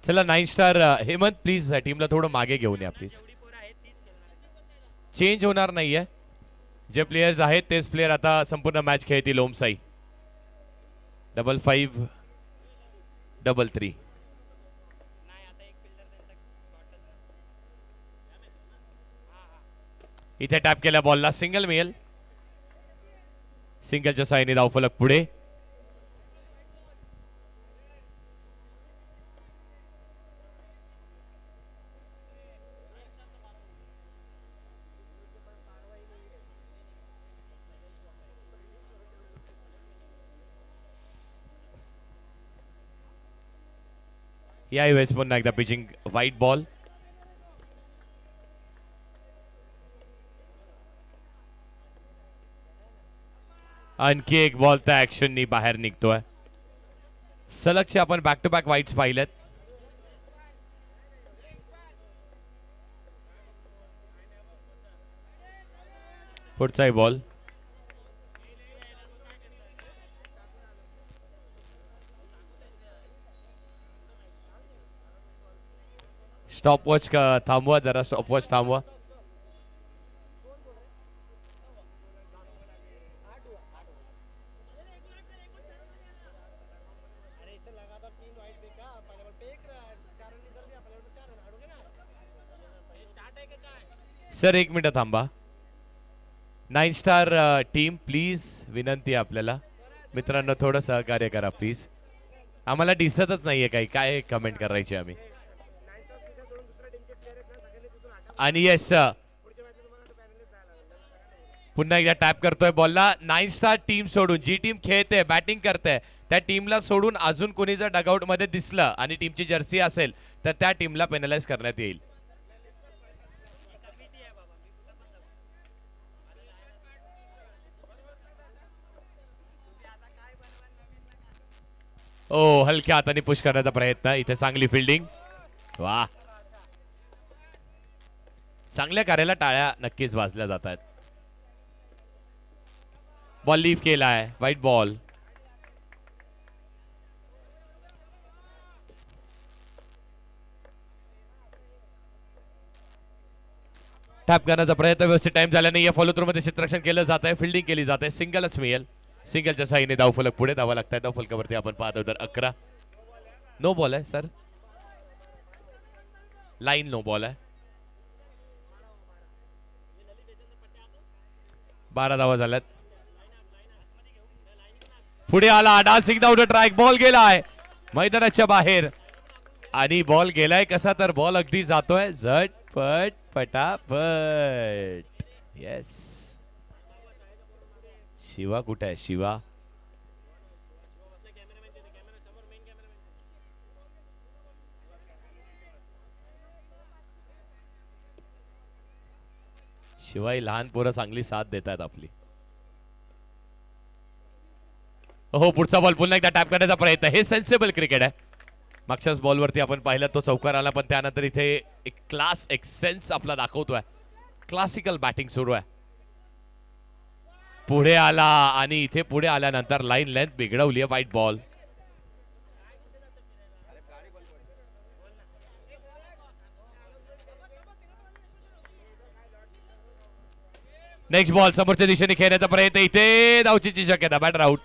चला 9 star Hemant please टीमला थोडं मागे घेऊन या प्लीज. चेंज होणार नाहीये. जे प्लेयर्स आहेत तेच प्लेयर आता संपूर्ण मॅच खेळतील. ओमसाई 55-33. इथे टॅप केल्या बॉलला सिंगल मिळेल. सिंगलच्या साईने धावफलक पुढे. यावेळेस पुन्हा एकदा पिचिंग व्हाईट बॉल. आणखी एक बॉल त्या ऍक्शननी बाहेर निघतोय. सलगचे आपण बॅक टू बॅक वाईट्स पाहिलेत. पुढचाही बॉल. स्टॉप वॉच थांबवा जरा. स्टॉप वॉच थांबवा. सर 1 मिनिट थांबा. 9 स्टार टीम प्लीज विनंती आहे आपल्याला. मित्रांनो थोडं सहकार्य करा प्लीज. आम्हाला दिसतच नाहीये काही काय कमेंट करायची आम्ही. आणि येस पुन्हा एकदा टॅप करतोय बॉलला. 9 स्टार टीम सोडून जी टीम खेळते बॅटिंग करते त्या टीमला सोडून अजून कोणी जर डगआउट मध्ये दिसलं आणि टीमची जर्सी असेल तर त्या टीमला पेनलाइज करण्यात येईल. ओ हलक्या हाताने पुश करण्याचा प्रयत्न. इथे चांगली फिल्डिंग. वा चांगल्या कार्याला टाळ्या नक्कीच वाजल्या जात आहेत. बॉल लीव केलाय. White ball. टॅप करण्याचा प्रयत्न व्यवस्थित टाइम झाला नाही. फॉलो थ्रू मध्ये क्षेत्ररक्षण केलं जात आहे. फिल्डिंग केली जात आहे. सिंगलच मिळेल. सिंगलच्या साईने धावफलक पुढे. धावा लागतात धावफलकावरती आपण पाहतो तर 11. नो बॉल आहे सर. लाईन नो बॉल आहे. 12 धावा झाल्यात. पुढे आला dancing down the track. Ball गेलाय मैदानाच्या बाहेर आणि बॉल गेलाय कसा तर बॉल अगदी जातोय झटपट पटापट. येस शिवा कुठे आहे शिवा. शिवाय लहान पोरं चांगली साथ देत आहेत आपली. हो पुढचा बॉल पुन्हा एकदा टॅप करण्याचा प्रयत्न. हे सेन्सिबल क्रिकेट आहे. मागच्याच बॉलवरती आपण पाहिलं तो चौकार आला पण त्यानंतर इथे एक क्लास एक सेन्स आपला दाखवतोय. क्लासिकल बॅटिंग सुरू आहे. पुढे आला आणि इथे पुढे आल्यानंतर लाईन लेंथ बिघडवली आहे. White ball. नेक्स्ट बॉल समोरच्या दिशेने खेळण्याचा प्रयत्न. इथे धावचीची शक्यता. Batter out.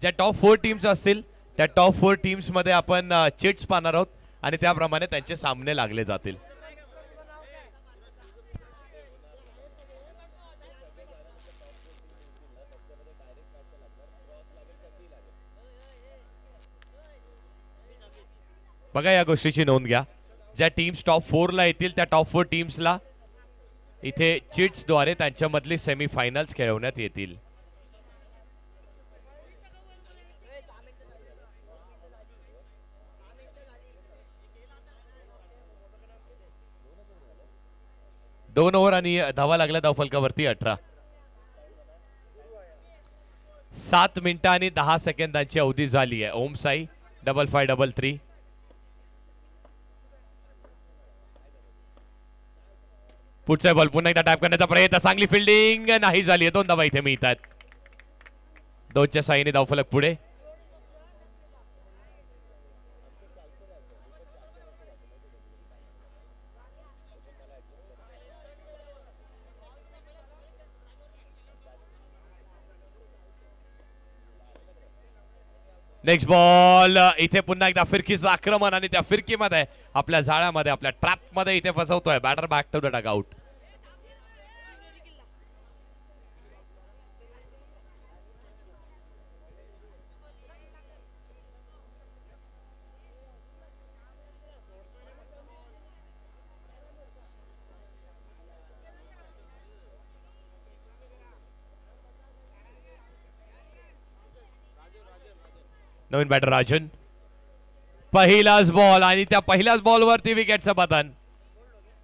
ज्या टॉप 4 टीम्स असतील त्या टॉप 4 टीम्स मध्ये आपण चिट्स पाहणार आहोत आणि त्याप्रमाणे त्यांचे सामने लागले जातील. बघा या गोष्टीची नोंद घ्या. ज्या टीम्स टॉप 4 ला येतील त्या टॉप 4 टीम्सला इथे चिट्स द्वारे त्यांच्यामधली सेमीफायनल्स खेळवण्यात येतील. दोन ओव्हर आणि धावा लागल्या धावफलकावरती 18. 7 मिनिटं आणि 10 सेकंदांची अवधी झाली आहे. ओमसाई 55-33. पुढचा बॉल पुन्हा एकदा टॅप करण्याचा प्रयत्न, चांगली फिल्डिंग नाही झाली आहे, 2 धावा इथे मिळतात. 2च्या साहाय्याने धावफलक पुढे. नेक्स्ट बॉल इथे पुन्हा एकदा फिरकीचं आक्रमण आणि त्या फिरकीमध्ये आपल्या जाळ्यामध्ये आपल्या ट्रॅप मध्ये इथे फसवतोय batter. Back to the dugout. नवीन बॅटर राजन. पहिलाच बॉल आणि त्या पहिल्याच बॉलवरती विकेटचं पतन.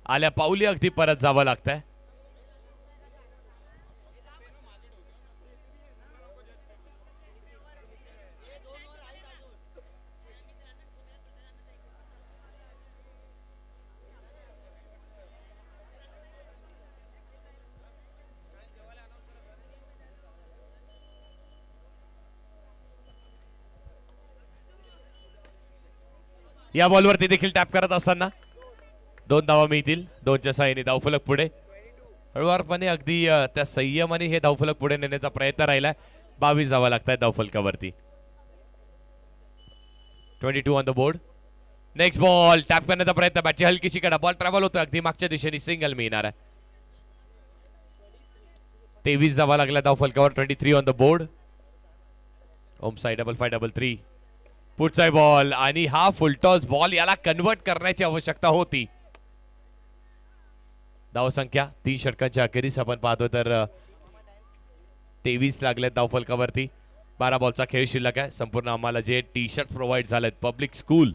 आल्या पाऊली अगदी परत जावं लागतंय. या बॉलवरती देखील टॅप करत असताना 2 धावा मिळतील. 2च्या साहाय्याने धावफलक पुढे. हळुवारपणे अगदी त्या संयमाने हे धावफलक पुढे नेण्याचा प्रयत्न राहिलाय. 22 धावा लागतात धावफलकावरती. 22 on the board. Next ball tap करण्याचा प्रयत्न, बॅटची हलकीशी कडा, बॉल ट्रॅव्हल होतोय अगदी मागच्या दिशेने, सिंगल मिळणार आहे. 23 धावा लागल्या धावफलकावर. 23 ऑन द बोर्ड. ओम साई 5533. पुढचा बॉल आणि हा फुलटॉस बॉल, याला कन्वर्ट करण्याची आवश्यकता होती. धावसंख्या 3 षटकांच्या अखेरीस आपण पाहतो तर 23 लागलेत धावफलकावरती. 12 बॉलचा खेळ शिल्लक आहे. संपूर्ण आम्हाला जे टी शर्ट प्रोव्हाइड झालेत पब्लिक स्कूल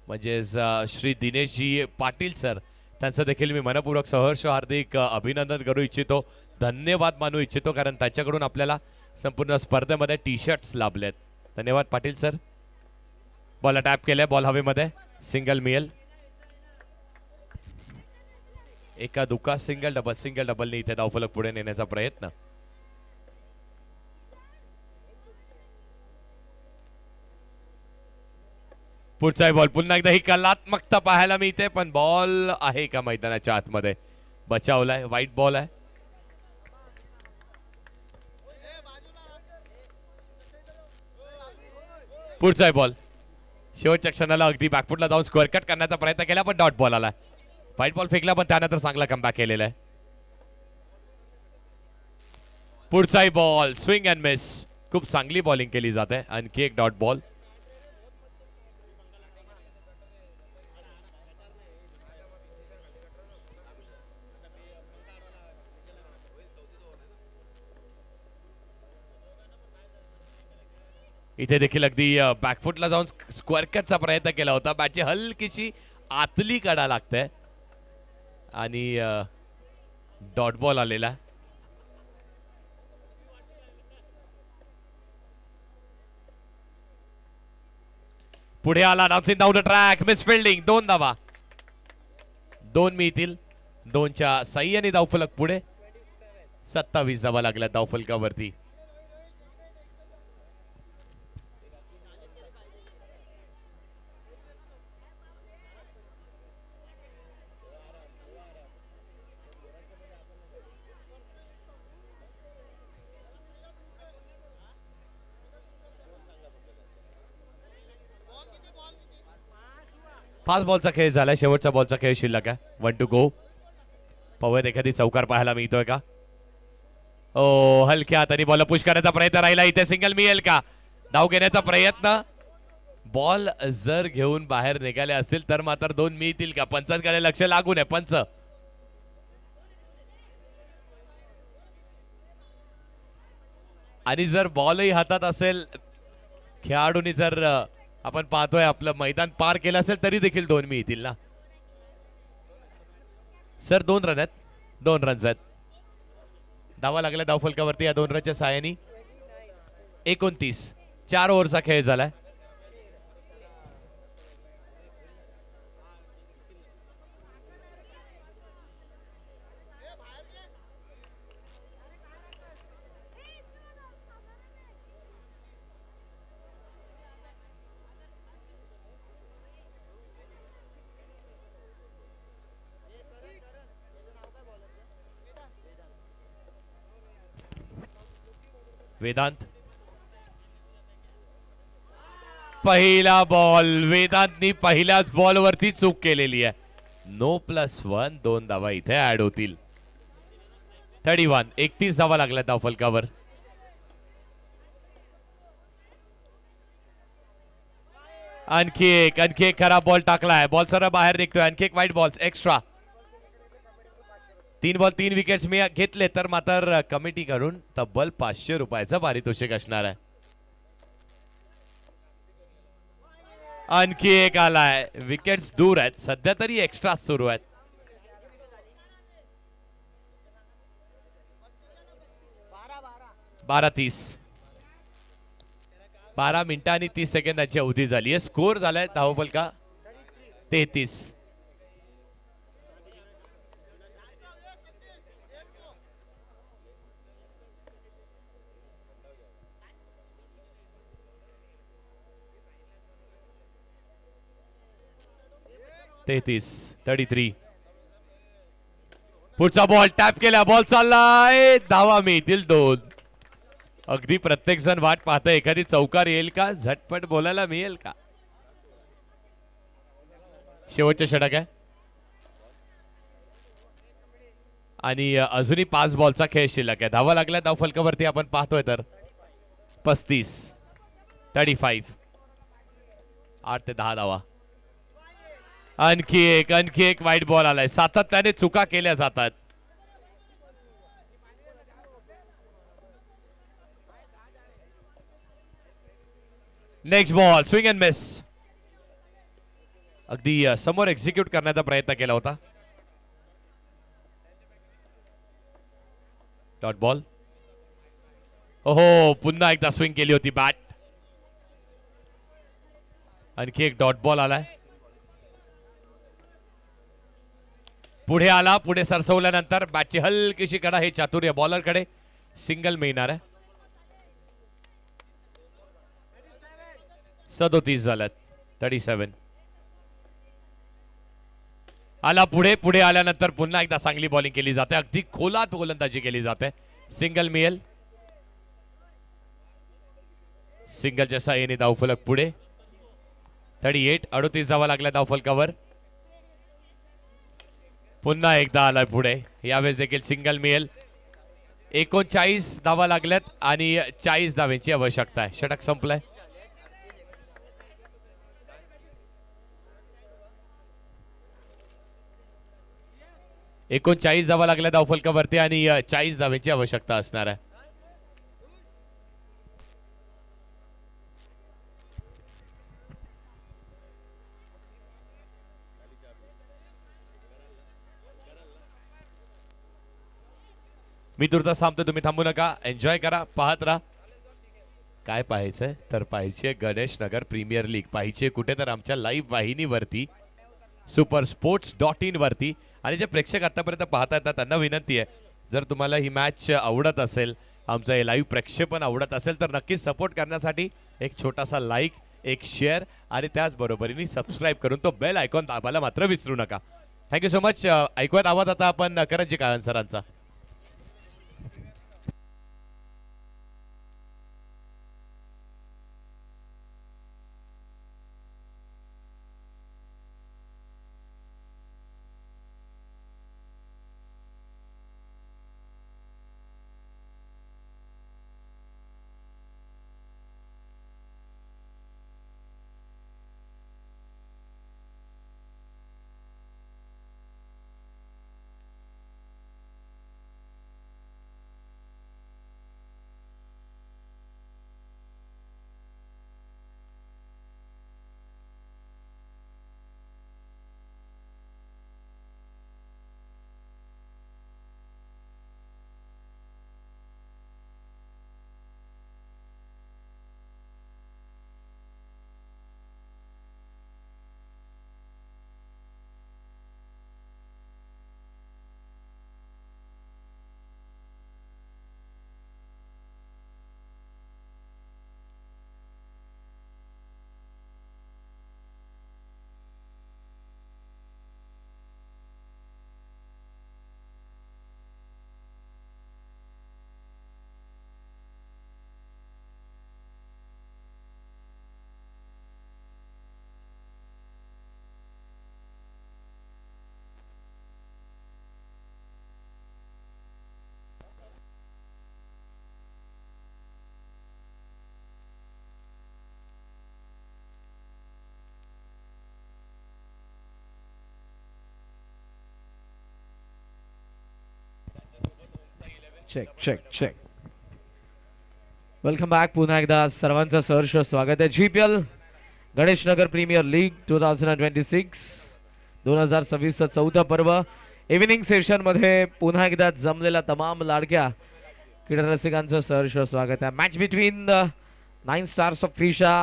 म्हणजे श्री दिनेशजी पाटील सर, त्यांचं देखील मी मनपूर्वक सहर्ष हार्दिक अभिनंदन करू इच्छितो, धन्यवाद मानू इच्छितो, कारण त्यांच्याकडून आपल्याला संपूर्ण स्पर्धेमध्ये टी शर्ट्स लाभलेत. धन्यवाद पाटील सर. बॉल टॅप केलाय, बॉल हवेमध्ये, सिंगल मिळेल. एका दुका सिंगल डबलने इथे धावफलक पुढे नेण्याचा प्रयत्न. पुढचा बॉल पुन्हा एकदा ही कलात्मकता पाहायला मिळते, पण बॉल आहे का मैदानाच्या आतमध्ये, बचावलाय. वाईट बॉल आहे. पुढचा बॉल शेवटच्या क्षणाला अगदी बॅकफुटला जाऊन स्क्वेअर कट करण्याचा प्रयत्न केला, पण डॉट बॉल आला. व्हाईट बॉल फेकला, पण त्यानंतर चांगला कमबॅक केलेला आहे. पुढचा बॉल स्विंग अँड मिस, खूप चांगली बॉलिंग केली जाते. आणखी एक डॉट बॉल. इथे देखील अगदी बॅकफुटला जाऊन स्क्वेअर कटचा प्रयत्न केला होता. बॅटची हलकीशी आतली कडा लागते आणि डॉट बॉल आलेला. पुढे आला नाउन्सिंग down the track, miss fielding, 2 धावा. 2 मिळतील. 2च्या साह्याने धावफलक पुढे. 27 धावा लागल्या धावफलकावरती. पाच बॉलचा खेळ झालाय, शेवटचा बॉलचा खेळ शिल्लक आहे. 1 टू गो. पाहूयात एखादी चौकार पाहायला मिळतोय का. ओ हलक्या हाताने बॉल पुश करण्याचा प्रयत्न राहिला. इथे सिंगल मिळेल का. धाव घेण्याचा प्रयत्न. बॉल जर घेऊन बाहेर निघाले असतील तर मात्र 2 मिळतील का. पंचांकडे लक्ष लागून आहे. पंच आणि जर बॉलही हातात असेल, खेळाडूंनी जर आपण पाहतोय आपलं मैदान पार केलं असेल तरी देखील 2 मिळतील ना सर. 2 रन आहेत. 2 रन्स आहेत. धावा लागल्या धावफलकावरती या 2 रनच्या साहाय्याने. 29. 4 ओव्हरचा खेळ झालाय. वेदांत, पहिला बॉल वेदांतनी पहिल्याच बॉल वरती चूक केलेली आहे. नो +1, 2 धावा इथे ऍड होतील. 31, 31 धावा लागल्या धाव फलकावर. आणखी एक खराब बॉल टाकलाय. बॉल सरळ बाहेर निघतोय. आणखी एक वाईट बॉल एक्स्ट्रा. 3 बॉल 3 विकेट्स मी घेतले तर मात्र कमिटी कडून तब्बल 500 रुपयाचं पारितोषिक असणार आहे. आणखी एक आलाय. विकेट्स दूर आहेत सध्या तरी एक्स्ट्रा सुरू आहेत. 12:30, 12 मिनिटं आणि 30 सेकंदाची अवधी झाली आहे. स्कोर झालाय धावफलका 33. पुढचा बॉल टॅप केला. बॉल चाललाय. धावा मिळतील 2. अगदी प्रत्येक जण वाट पाहतोय एखादी चौकार येईल का, झटपट बोलायला मिळेल का. शेवटचे षटक आहे आणि अजूनही 5 बॉलचा खेळ शिल्लक आहे. धावा लागल्या धाव फलकावरती आपण पाहतोय तर 35, 35, 8 ते 10 धावा. आणखी एक वाईट बॉल आलाय. सातत्याने चुका केल्या जातात. Next ball swing and miss. अगदी समोर एक्झिक्यूट करण्याचा प्रयत्न केला होता. Dot ball. ओहो, पुन्हा एकदा स्विंग केली होती बॅट. आणखी एक डॉट बॉल आलाय. पुढे आला. पुढे सरसवल्यानंतर बॅटची हलकीशी कडा. हे चातुर्य बॉलरकडे. सिंगल मिळणार आहे. 37 झाल्यात. 37 आला. पुढे आल्यानंतर पुन्हा एकदा चांगली बॉलिंग केली जाते. अगदी खोलात गोलंदाजी केली जाते. सिंगल मिळेल. सिंगलच्या साहाय्याने धावफलक पुढे. 38, 38 धावा लागल्या धावफलकावर. पुन्हा एकदा आलाय पुढे. यावेळेस देखील सिंगल मिळेल. 39 धावा लागल्यात आणि 40 धाव्यांची आवश्यकता आहे. षटक संपलंय. एकोणचाळीस धावा लागल्या धावफलकावरती आणि 40 धाव्यांची आवश्यकता असणार आहे. मी तुर्तास थांबतो. तुम्ही थांबू नका. एन्जॉय करा. पाहत राहा. काय पाहायचंय तर पाहिजे गणेश नगर प्रीमियर लीग. पाहिजे कुठे तर आमच्या लाईव्ह वाहिनीवरती supersports.in वरती. आणि जे प्रेक्षक आतापर्यंत पाहता येतात त्यांना विनंती आहे, जर तुम्हाला ही मॅच आवडत असेल, आमचं हे लाईव्ह प्रक्षेपण आवडत असेल तर नक्कीच सपोर्ट करण्यासाठी एक छोटासा लाईक, एक शेअर आणि त्याचबरोबरीने सबस्क्राईब करून तो बेल आयकॉन दाबायला मात्र विसरू नका. Thank you so much. ऐकूयात आवाज आता आपण करंजी काळन सरांचा. Check check check. Welcome back. पुन्हा एकदा सर्वांचं सहर्ष स्वागत आहे. GPL Ganesh Nagar premier league 2026 2026 चौथा पर्व इव्हिनिंग सेशन मध्ये पुन्हा एकदा जमलेल्या तमाम लाडक्या क्रीडा रसिकांचं सहर्ष स्वागत आहे. Match between the 9 stars of Krisha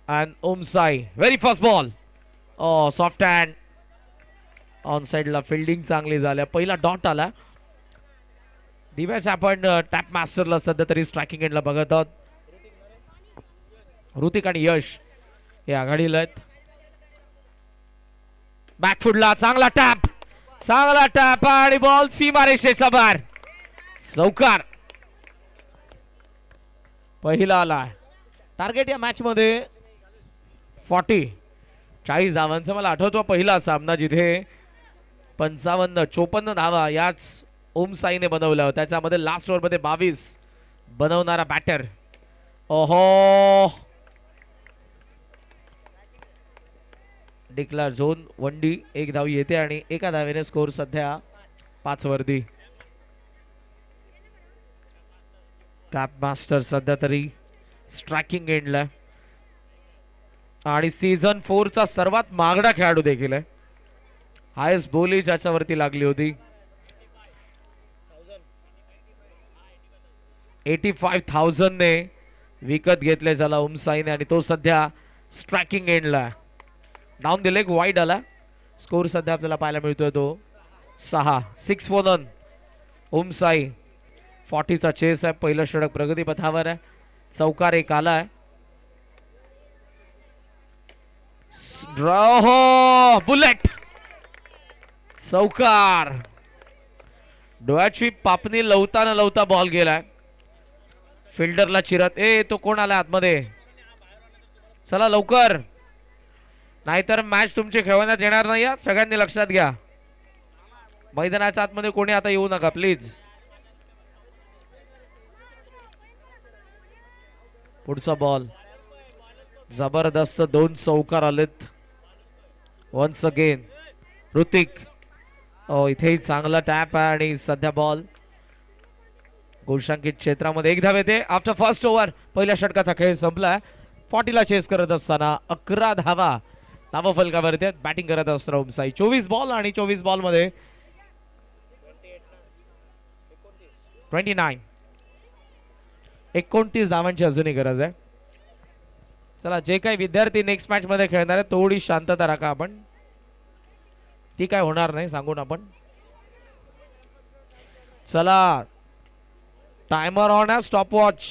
and Om Sai. Very first ball. Soft hand on साइडला फिल्डिंग चांगली झाल्या. पहिला डॉट आला. दिव्याच आपण टॅप मास्टरला सध्या तरी स्ट्रायकिंग एंडला बघत आहोत. ऋतिक आणि यश हे आघाडीला आहेत. बॅकफुटला चांगला टॅप आणि बॉल सीमारेषेचा बार. चौकार पहिला आला. टार्गेट या मॅच मध्ये 40 धावांचा. मला आठवतो पहिला सामना जिथे 54 धावा याच ओम साईने बनवल्या होत्या. त्याच्यामध्ये लास्ट ओव्हर मध्ये 22 बनवणारा बॅटर. ओहो, डिक्लेअर झोन. वनडी 1 धाव येते आणि एका धावेने स्कोर सध्या 5 वरती. टॅप मास्टर सध्या तरी स्ट्रायकिंग एंडला आणि सीझन 4 चा सर्वात महागडा खेळाडू देखील आहे. हायस्ट बोली ज्याच्यावरती लागली होती 85,000 ने विकत घेतले झाला ओम साईने आणि तो सध्या स्ट्रायकिंग एंडला. डाऊन द लेग वाईड आला. स्कोर सध्या आपल्याला पाहायला मिळतोय तो 6 फॉर नन. ओम साई 40चा चेस आहे. पहिलं षटक प्रगती पथावर आहे. चौकार एक आला आहे. बुलेट चौकार. डोळ्याची पापणी लवता बॉल गेलाय. फिल्डरला चिरत. तो कोण आला आतमध्ये? चला लवकर, नाहीतर मॅच तुमची खेळवण्यात येणार नाही. सगळ्यांनी लक्षात घ्या. मैदानाच्या आतमध्ये कोणी आता येऊ नका प्लीज. पुढचा बॉल जबरदस्त. 2 चौकार आलेत. Once again Hrithik. इथेही चांगला टॅप आहे आणि सध्या बॉल गोलशंकित क्षेत्रामध्ये 1 धाव येते. आफ्टर फर्स्ट ओव्हर पहिल्या षटकाचा खेळ संपला. 40ला चेस करत असताना 11 धावा नावफलकावरती आहेत. बॅटिंग करत असताना ओम साई. 24 बॉल आणि 24 बॉल मध्ये 29 धावांची अजूनही गरज आहे. चला, जे काही विद्यार्थी नेक्स्ट मॅच मध्ये खेळणार आहे थोडी शांतता राखा. आपण ती काय होणार नाही सांगून आपण. चला, टायमर ऑन आहे. स्टॉप वॉच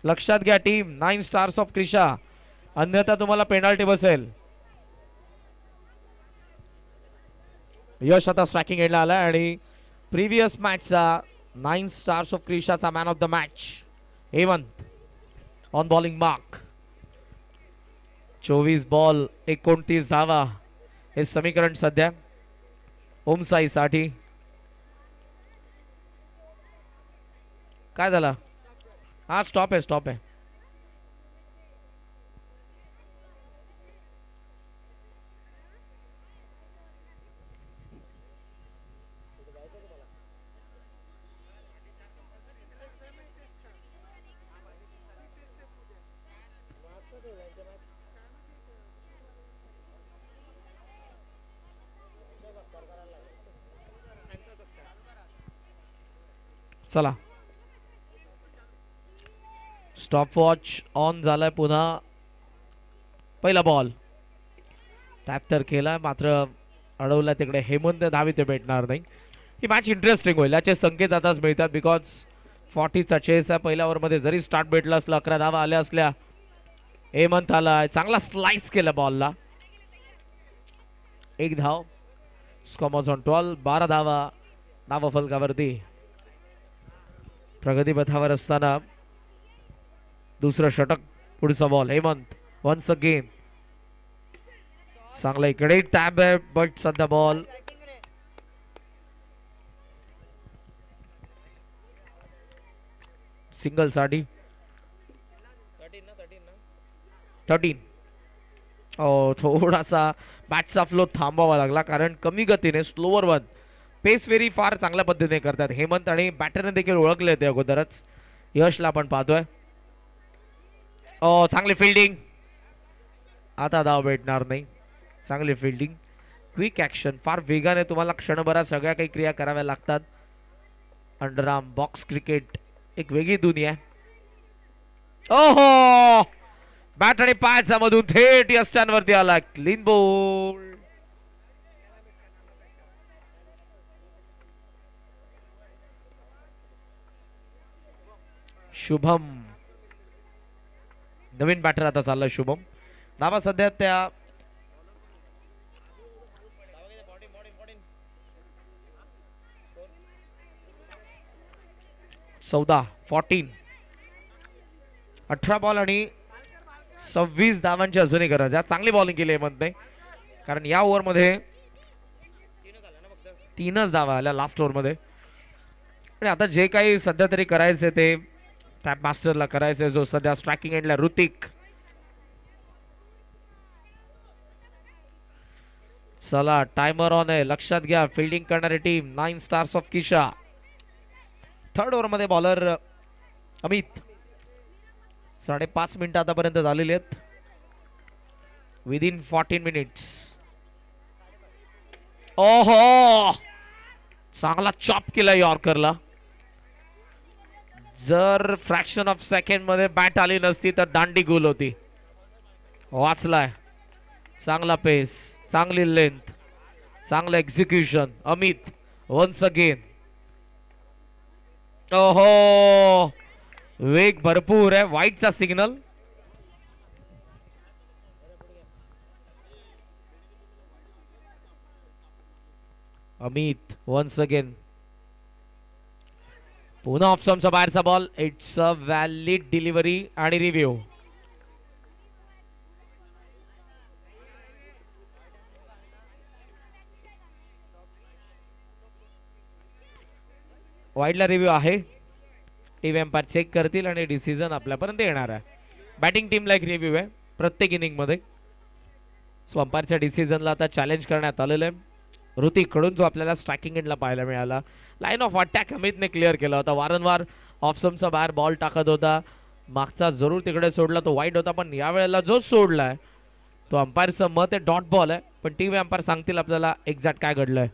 लक्षात घ्या टीम 9 स्टार्स ऑफ क्रिशा, अन्यथा तुम्हाला पेनल्टी बसेल. यश आता स्ट्रायकिंग एंडला आला आणि प्रीवियस मॅचचा 9 स्टार्स ऑफ क्रिशाचा man of the match Hemant on bowling mark. 24 ball 29 धावा हे समीकरण सध्या ओम साई साठी. काय झाला? हा स्टॉप आहे. चला, स्टॉप वॉच ऑन झालाय पुन्हा. पहिला बॉल टॅप तर केला, मात्र अडवला तिकडे हेमंत. धावी ते भेटणार नाही. ही मॅच इंटरेस्टिंग होईल याचे संकेत आताच मिळतात. बिकॉज 40चा चेस आहे. पहिल्या ओव्हरमध्ये जरी स्टार्ट भेटला असला, 11 धावा आल्या असल्या, हेमंत आला. चांगला स्लाइस केला बॉलला. 1 धाव. स्कॉमॉज ऑन 12. 12 धावा नावफलकावरती. प्रगती पथावर असताना दुसरं षटक. पुढचा बॉल हेमंत वन्स अगेन. चांगला इकडे टॅब आहे, बट सध्या बॉल सिंगल साठी. 13. थोडासा बॅटचा फ्लो थांबावा लागला कारण कमी गतीने स्लोवर वन पेस फेरी फार चांगल्या पद्धतीने करतात हेमंत आणि बॅटरने देखील ओळखले ते अगोदरच. यशला आपण पाहतोय. चांगली फिल्डिंग. आता धाव भेटणार नाही. चांगली फिल्डिंग, क्विक ऍक्शन, फार वेगाने तुम्हाला क्षणभरात सगळ्या काही क्रिया कराव्या लागतात. अंडरआर्म बॉक्स क्रिकेट एक वेगळी दुनिया आहे. ओहो, बॅट आणि पायाच्या मधून थेट यष्टांवरती आला. क्लीन बोल. शुभम नवीन बॅटर आता चाललाय. शुभम धावा सध्या त्या 18 बॉल आणि 26 धावांची अजूनही गरज आहे. चांगली बॉलिंग केली हेमंतने, कारण या ओव्हरमध्ये 3च धावा आल्या लास्ट ओव्हरमध्ये. आणि आता जे काही सध्या तरी करायचे ते टॅप मास्टरला करायचे, जो सध्या स्ट्रायकिंग एंडला ऋतिक. चला टाइमर ऑन आहे, लक्षात घ्या. फिल्डिंग करणारी team 9 stars of Kisha. Third over मध्ये बॉलर अमित. 5.5 मिनिटं आतापर्यंत झालेली आहेत. Within 14 minutes. ओहो, चांगला चॉप केला यॉर्करला. जर फ्रॅक्शन ऑफ सेकंड मध्ये बॅट आली नसती तर दांडी गोल होती. वाचलाय. चांगला पेस, चांगली लेंथ, चांगलं एक्झिक्युशन. Amit once again. ओहो, वेग भरपूर आहे. वाईटचा सिग्नल. Amit once again. पुन्हा ऑप्शनचा बाहेरचा ball. It's a valid delivery आणि रिव्ह्यू. वाईडला रिव्ह्यू आहे. टीव्ही एम्पायर चेक करतील आणि डिसिजन आपल्यापर्यंत येणार आहे. बॅटिंग टीमला एक रिव्ह्यू आहे प्रत्येक इनिंग मध्ये. सो अंपायरच्या डिसिजनला आता चॅलेंज करण्यात आलेलं आहे. ऋतिक कडून जो आपल्याला स्ट्रायकिंग एंडला पाहायला मिळाला. लाईन ऑफ अटॅक अमितने क्लिअर केला होता. वारंवार ऑफस्टंपचा बाहेर बॉल टाकत होता. मागचा जरूर तिकडे सोडला तो वाईड होता, पण या वेळेला जो सोडलाय तो अंपायरचं मत आहे डॉट बॉल आहे. पण टीव्ही अंपायर सांगतील आपल्याला एक्झॅक्ट काय घडलंय.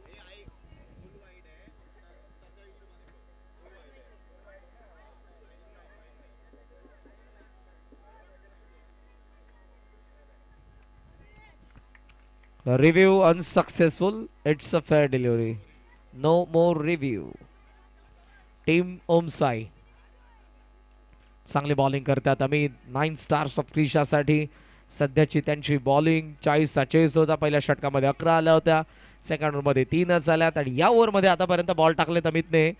Review unsuccessful. It's a fair delivery. No more review. Team Om Sai चांगली बॉलिंग करतात. आम्ही 9 स्टार्स ऑफ क्रिशासाठी सध्याची त्यांची बॉलिंग 40-40 होता. पहिल्या षटकामध्ये 11 आल्या होत्या. सेकंड ओव्हरमध्ये 3च आल्यात. आणि या ओव्हरमध्ये आतापर्यंत बॉल टाकलेत अमितने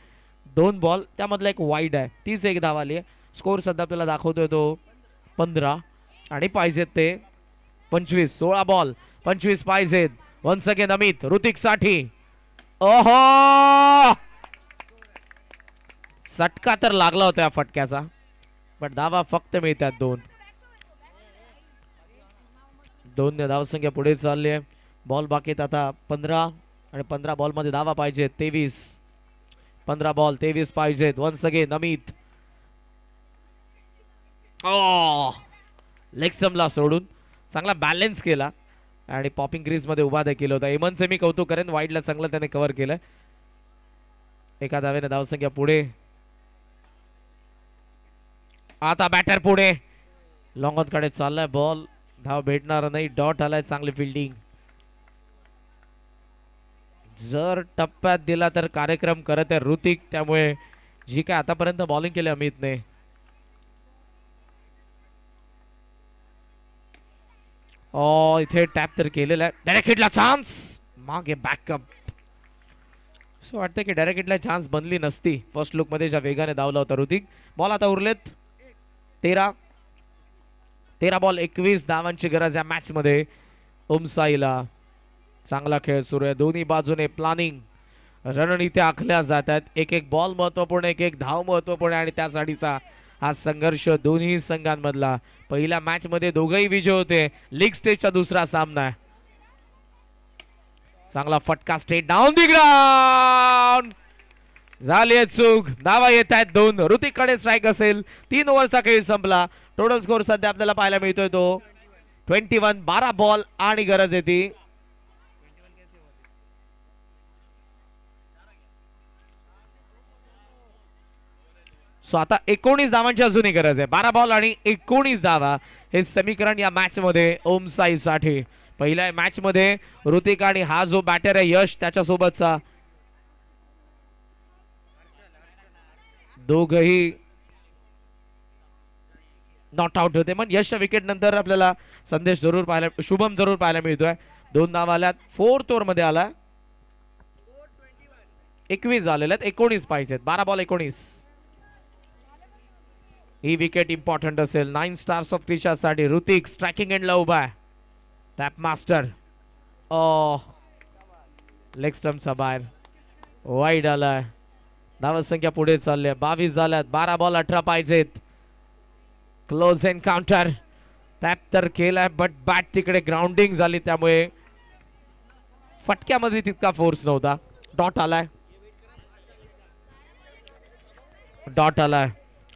2 बॉल, त्यामधला एक वाईड आहे. 31 धाव आली आहे. स्कोर सध्या आपल्याला दाखवतोय तो 15 आणि पाहिजेत ते 25. 16 बॉल 25 पाहिजेत. वन्स अगेन अमित ऋतिक साठी. ओहो, सटका तर लागला होता या फटक्याचा, पण धावा फक्त मिळतात 2 धावसंख्या पुढे चालली आहे. बॉल बाकीत आता 15 आणि 15 बॉल मध्ये धावा पाहिजेत 23. 15 बॉल 23 पाहिजेत. Once again Amit. लेग स्टंपला सोडून चांगला बॅलन्स केला आणि पॉपिंग क्रीज मध्ये उभा देखील होता. हेमंतचे मी कौतुक करेन. वाईडला चांगलं त्याने कव्हर केलं. एका धावेने धावसंख्या पुढे. आता बॅटर पुढे. लॉंग ऑन कडे चाललाय बॉल. धाव भेटणार नाही. डॉट आलाय. चांगली फिल्डिंग. जर टप्प्यात दिला तर कार्यक्रम करत आहे ऋतिक. त्यामुळे जी काय आतापर्यंत बॉलिंग केली अमितने, इथे टॅप तर केलेला आहे. डायरेक्ट हिटला चान्स. मागे बॅकअप. असं वाटतं की डायरेक्ट हिटला चान्स बनली नसती फर्स्ट लुक मध्ये ज्या वेगाने धावला होता ऋतिक. बॉल आता उरलेत 13 बॉल 21 धावांची गरज या मॅच मध्ये ओमसाईला. चांगला खेळ सुरू आहे. दोन्ही बाजूने प्लॅनिंग रणनीत्या आखल्या जातात. एक बॉल महत्वपूर्ण, एक धाव महत्वपूर्ण आणि त्यासाठीचा हा संघर्ष दोन्ही संघांमधला. पहिल्या मॅच मध्ये दोघही विजय होते. लीग स्टेजचा दुसरा सामना आहे. चांगला फटका स्ट्रेट डाऊन दी ग्राउंड. झाली आहे चूक. धावा येत आहेत 2. ऋतिककडे स्ट्राईक असेल. 3 ओव्हरचा खेळ संपला. टोटल स्कोर सध्या आपल्याला पाहायला मिळतोय तो 21. 12 बॉल आणि गरज येते सो आता 19 धावांची अजूनही गरज आहे. 12 बॉल आणि 19 धावा हे समीकरण या मॅच मध्ये ओमसाई साठी. पहिल्या मॅच मध्ये ऋतिक आणि हा जो बॅटर आहे यश त्याच्यासोबतचा दोघही नॉट आउट होते. पण यश विकेट नंतर आपल्याला संदेश जरूर पाहायला शुभम जरूर पाहायला मिळतोय. 2 धावा आल्यात. 4th ओव्हर मध्ये आला. 21 झालेले आहेत. 19 पाहिजेत. 12 बॉल 19. ही विकेट इम्पॉर्टंट असेल. 9 स्टार्स ऑफ क्रिशा साठी. ऋतिक स्ट्रायकिंग एंडला उभा आहे. टॅप मास्टर लेग स्टम्पचा बाहेर वाईड आलाय. धाव संख्या पुढे चालली आहे. 22 झाल्यात. 12 बॉल 18 पाहिजेत. Close encounter. टॅप तर केलाय बट बॅट तिकडे ग्राउंडिंग झाली त्यामुळे फटक्यामध्ये तितका फोर्स नव्हता. डॉट आलाय.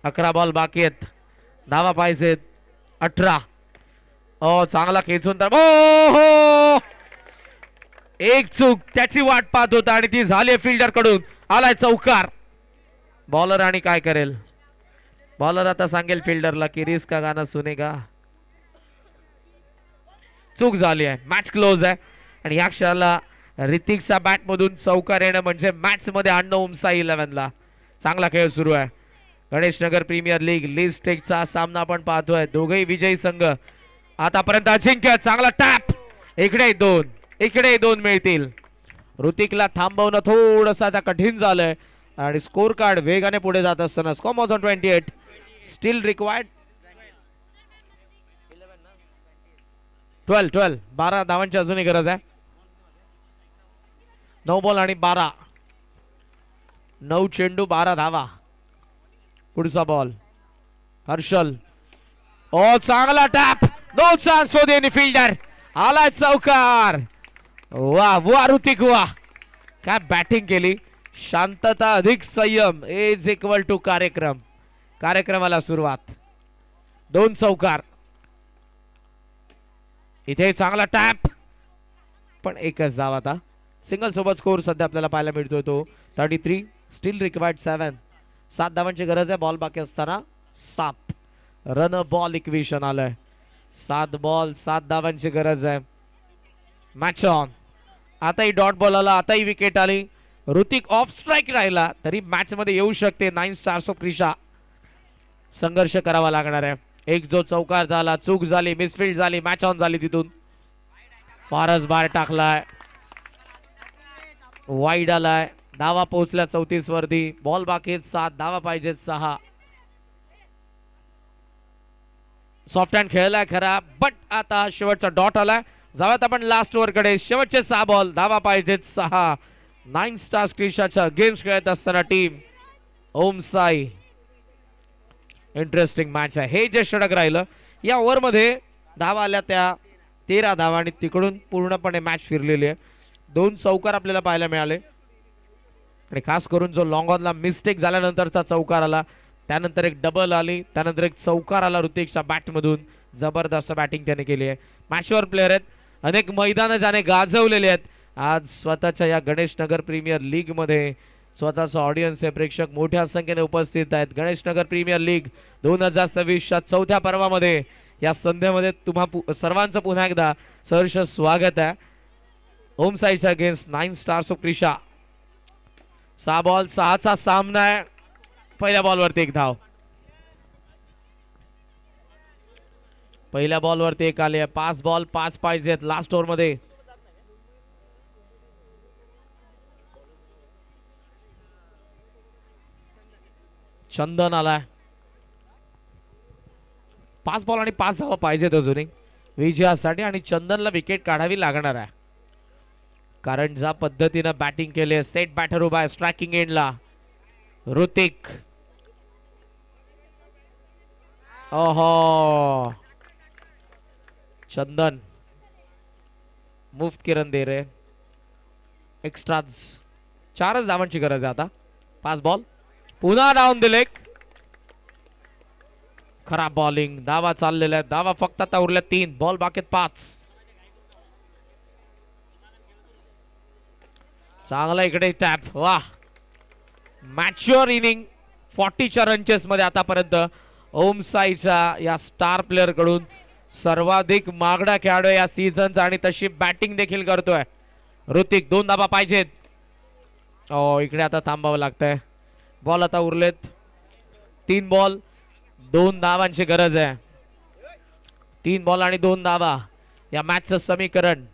11 बॉल बाकी आहेत. धावा पाहिजेत 18. चांगला खेचून तर हो एक चूक त्याची वाट पाहत होता आणि ती झाली फिल्डर कडून. आलाय चौकार. बॉलर आणि काय करेल. बॉलर आता सांगेल फिल्डरला की रिस्क का गाणं सुनेगा. चूक झाली आहे. मॅच क्लोज आहे आणि या क्षणाला ऋतिकच्या बॅट मधून चौकार येणं म्हणजे मॅच मध्ये आणणं ओमसाई 11 ला. चांगला खेळ सुरू आहे. Ganesh Nagar premier league league स्टेजचा सामना आपण पाहतोय. दोघेही विजयी संघ आतापर्यंत अजिंक्य. चांगला टॅप. इकडे 2 इकडे 2 मिळतील. ऋतिकला थांबवणं थोडंसं आता कठीण झालंय आणि स्कोर कार्ड वेगाने पुढे जात असताना score was on 28. Steel required 12. 12 धावांची अजूनही गरज आहे. 9 बॉल आणि 12. 9 चेंडू 12 धावा. पुढचा बॉल हर्षल. चांगला tap. No chance for the fielder. आलाय चौकार. वा वा ऋतिक वा. काय बॅटिंग केली. शांतता अधिक संयम इज इक्वल टू कार्यक्रम. कार्यक्रमाला सुरुवात. 2 चौकार. इथे चांगला टॅप पण एकच धाव. आता सिंगल सोबत स्कोर सध्या आपल्याला पाहायला मिळतोय तो 33. Steel required 7. 7 धावांची गरज आहे. बॉल बाकी असताना 7 रन बॉल इक्वेशन आलंय. 7 बॉल 7 धावांची गरज आहे. Match on. आताही डॉट बॉल आला. आताही विकेट आली. ऋतिक ऑफ स्ट्राईक राहिला तरी मॅच मध्ये येऊ शकते. 9 स्टार्स ऑफ क्रिशा. संघर्ष करावा लागणार आहे. एक जो चौकार झाला. चूक झाली. मिसफिल्ड झाली. मॅच ऑन झाली. तिथून फारच बाहेर टाकलाय. वाईड आलाय. धावा पोहोचल्या 34 वरती. बॉल बाकी 7 धावा पाहिजेत 6. सॉफ्ट हँड खेळलाय खरा बट आता शेवटचा डॉट आलाय. जाऊयात आपण लास्ट ओव्हर कडे. शेवटचे 6 बॉल धावा पाहिजेत 6. 9 स्टार्स क्रिशाच्या गेम्स खेळत असताना टीम ओमसाई. इंटरेस्टिंग मॅच आहे. हे जे षटक राहिलं या ओव्हर मध्ये धावा आल्या त्या 13 धावा आणि तिकडून पूर्णपणे मॅच फिरलेली आहे. 2 चौकार आपल्याला पाहायला मिळाले आणि खास करून जो लॉंग ऑनला मिस्टेक झाल्यानंतरचा चौकार आला. त्यानंतर एक डबल आली. त्यानंतर एक चौकार आला ऋतिकच्या बॅट मधून. जबरदस्त बॅटिंग त्याने केली आहे. मॅचवर प्लेअर आहेत. अनेक मैदानं ज्याने गाजवलेले आहेत. आज स्वतःच्या या गणेश नगर प्रीमियर लीग मध्ये स्वतःचा ऑडियन्स आहे. प्रेक्षक मोठ्या संख्येने उपस्थित आहेत. गणेश नगर प्रीमियर लीग 2026च्या 4थ्या पर्वामध्ये या संध्यामध्ये तुम्हा सर्वांचं पुन्हा एकदा सहर्ष स्वागत आहे. ओमसाईच्या against 9 stars of Krisha. 6 ball 6चा सामना आहे. पहिल्या बॉलवरती 1 धाव. पहिल्या बॉलवरती 1 आले. 5 बॉल 5 पाहिजेत लास्ट ओव्हर मध्ये. चंदन आलाय. 5 बॉल आणि 5 धावा पाहिजेत अजूनही विजयासाठी आणि चंदनला विकेट काढावी लागणार आहे कारण ज्या पद्धतीने बॅटिंग केली. सेट बॅटर उभा आहे स्ट्रायकिंग एंडला. ऋतिक. ओहो चंदन मुफ्त किरण दे रहे. एक्स्ट्रा 4च धावांची गरज आहे आता. 5 बॉल पुन्हा डाऊन दिले. खराब बॉलिंग. धावा चाललेल्या आहेत. धावा फक्त आता उरल्या 3 बॉल बाकी 5. चांगला इकडे टॅप. वाह मॅच्युअर इनिंग. 40च्या रनचेस मध्ये आतापर्यंत ओम साईच्या या स्टार प्लेअर कडून सर्वाधिक मागणा खेळाडू या सीझनचा आणि तशी बॅटिंग देखील करतोय ऋतिक. 2 धाबा पाहिजेत. इकडे आता थांबावं लागतंय. बॉल आता उरलेत 3 बॉल 2 धावांची गरज आहे. 3 बॉल आणि 2 धावा या मॅचचं समीकरण.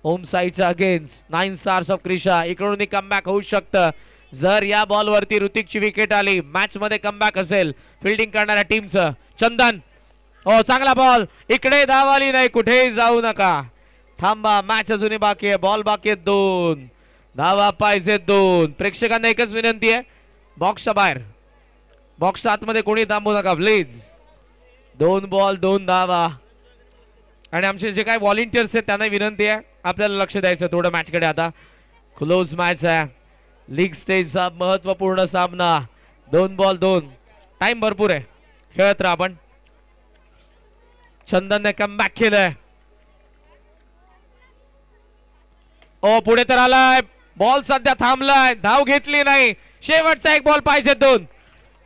ओम साईच्या अगेन्स्ट 9 स्टार्स ऑफ क्रिशा. इकडून कमबॅक होऊ शकतं जर या बॉल वरती ऋतिकची विकेट आली. मॅच मध्ये कमबॅक असेल फिल्डिंग करणाऱ्या टीमचं. चंदन चांगला बॉल. इकडे धाव आली नाही. कुठेही जाऊ नका. थांबा. मॅच अजूनही बाकी आहे. बॉल बाकी आहेत 2 धावा पाहिजेत 2. प्रेक्षकांना एकच विनंती आहे बॉक्सच्या बाहेर बॉक्सच्या आतमध्ये कोणी थांबू नका प्लीज. 2 बॉल 2 धावा. आणि आमचे जे काही व्हॉलेंटियर्स आहेत त्यांना विनंती आहे आपल्याला लक्ष द्यायचं थोडं मॅचकडे. आता क्लोज मॅच आहे. लीग स्टेजचा महत्वपूर्ण सामना. 2 बॉल 2. टाइम भरपूर आहे. खेळत राहा आपण. चंदनने कमबॅक केलंय. पुढे तर आलाय. बॉल सध्या थांबलाय. धाव घेतली नाही. शेवटचा 1 बॉल पाहिजे 2.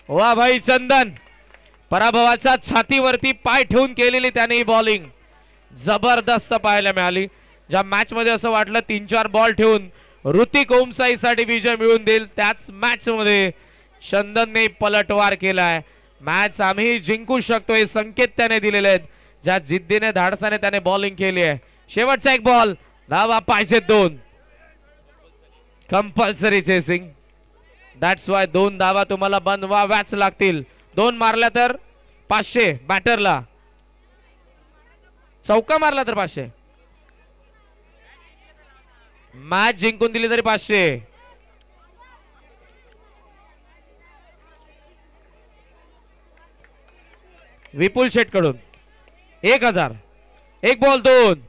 वा भाई चंदन. पराभवाच्या छातीवरती पाय ठेवून केलेली त्याने ही बॉलिंग जबरदस्त पाहायला मिळाली. ज्या मॅच मध्ये असं वाटलं 3-4 बॉल ठेवून ऋतिक ओमसाईसाठी विजय मिळवून देईल त्याच मॅच मध्ये चंदनने पलटवार केलाय. मॅच आम्ही जिंकू शकतो हे संकेत त्याने दिलेले आहेत. ज्या जिद्दीने धाडसाने त्याने बॉलिंग केली आहे. शेवटचा 1 बॉल धावा पाहिजे 2. Compulsory chasing. दॅट्स वाय 2 धावा तुम्हाला बनवाव्याच लागतील. 2 मारल्या तर 500 बॅटरला. चौका मारला तर 500. मॅच जिंकून दिली तरी 500. विपुल शेट कडून 1000. 1 बॉल 2.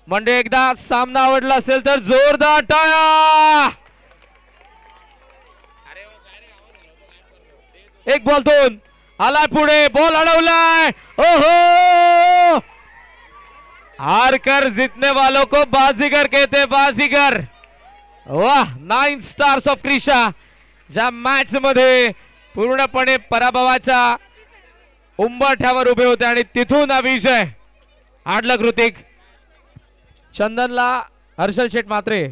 म्हणजे एकदा सामना आवडला असेल तर जोरदार टाळ्या. 1 बॉल 2. आलाय पुढे. बॉल अडवलाय. ओहो हार कर जीतने वालों को बाजीगर कहते. बाजीगर. वाह 9 स्टार्स ऑफ क्रिशा ज्या मॅच मध्ये पूर्णपणे पराभवाच्या उंबरठ्यावर उभे होते आणि तिथून हा विजय. हार्ड लक ऋतिक. चंदनला हर्षल शेठ म्हात्रे